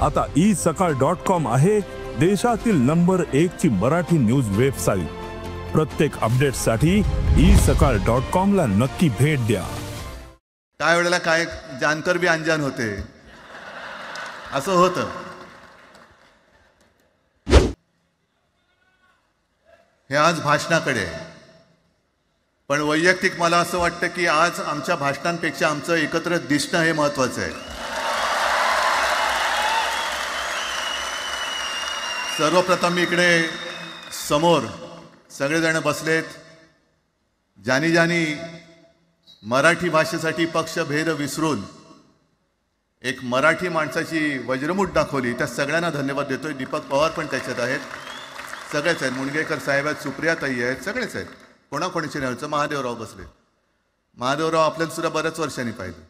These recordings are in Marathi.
आता isakal.com आहे देशातील नंबर 1 ची मराठी न्यूज वेबसाईट। प्रत्येक अपडेटसाठी isakal.com ला नक्की भेट द्या। काय वेळेला काय जानकर भी अनजान होते, असं होतं। हे आज भाषणाकडे, पण वैयक्तिक मला असं वाटतं की आज आमच्या भाषणांपेक्षा आमचं एकत्र दिसणं हे महत्त्वाचं आहे। सर्वप्रथम इकडे समोर सगळेजण बसलेत, ज्यांनी ज्यांनी मराठी भाषेसाठी पक्षभेद विसरून एक मराठी माणसाची वज्रमूठ दाखवली, त्या सगळ्यांना धन्यवाद देतोय। दीपक पवार पण त्याच्यात आहेत, सगळेच आहेत, मुणगेकर साहेब आहेत, सुप्रियाताई आहेत, सगळेच आहेत, कोणाकोणीचे नाही। महादेवराव बसले, महादेवराव आपल्याला सुद्धा बऱ्याच वर्षांनी पाहिजे।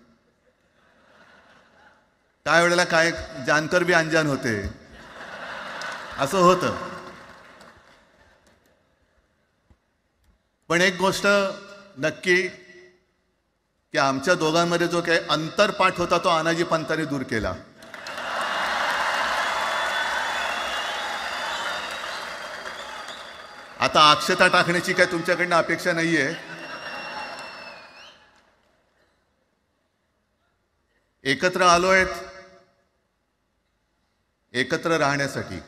काय वेळेला काय जानकर भी अनजान होते, असं होतं। पण एक गोष्ट नक्की की आमच्या दोघांमध्ये जो काही अंतरपाठ होता तो आनाजी पंतांनी दूर केला। आता अक्षता टाकण्याची काय तुमच्याकडनं अपेक्षा नाहीये। एकत्र आलोय एकत्र राहण्यासाठी।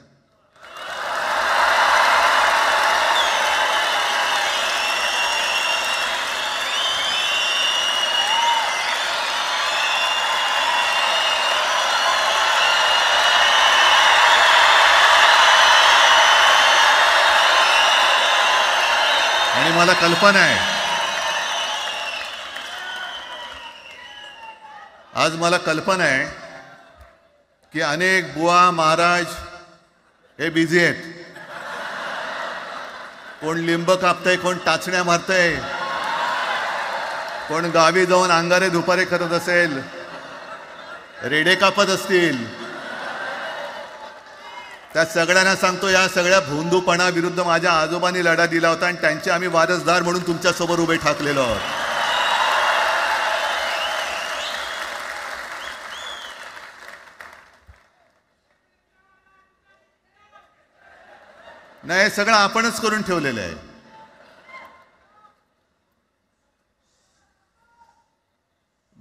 आणि मला कल्पना आहे, आज मला कल्पना आहे की अनेक बुवा महाराज हे बिझी आहेत। कोण लिंब कापतंय, कोण टाचण्या मारतंय, कोण गावी जाऊन अंगारे दुपारे करत असेल, रेडे कापत असतील। त्या सगळ्यांना सांगतो, या सगळ्या भोंदूपणा विरुद्ध माझ्या आजोबांनी लढा दिला होता आणि त्यांचे आम्ही वारसदार म्हणून तुमच्या समोर उभे ठाकलेलो आहोत। नाही, सगळं आपणच करून ठेवलेलं आहे।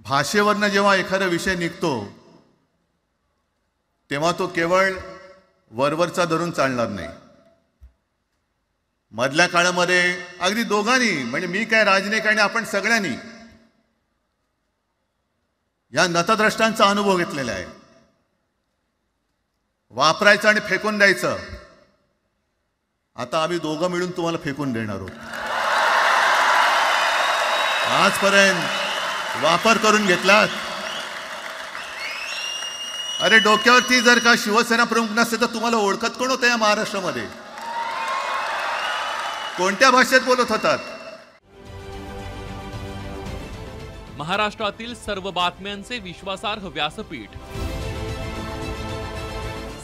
भाषेवरनं जेव्हा एखादा विषय निघतो तेव्हा तो केवळ वरवरचा धरून चालणार नाही। मधल्या काळामध्ये अगदी दोघांनी, म्हणजे मी काय राजनिक आणि आपण सगळ्यांनी या नतद्रष्टांचा अनुभव घेतलेला आहे। वापरायचं आणि फेकून द्यायचं। आता आम्ही दोघं मिळून तुम्हाला फेकून देणार आहोत। आजपर्यंत वापर करून घेतलात। अरे डोक्यावरती जर का शिवसेना प्रमुख नसते तर तुम्हाला ओळखत कोण होतं या महाराष्ट्रामध्ये? कोणत्या भाषेत बोलत होतात? महाराष्ट्रातील सर्व बातम्यांचे विश्वासार्ह व्यासपीठ,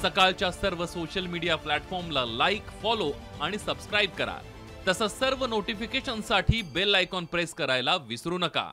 सकाळच्या सर्व सोशल मीडिया प्लॅटफॉर्मला लाईक, फॉलो आणि सबस्क्राईब करा। तसंच सर्व नोटिफिकेशनसाठी बेल आयकॉन प्रेस करायला विसरू नका।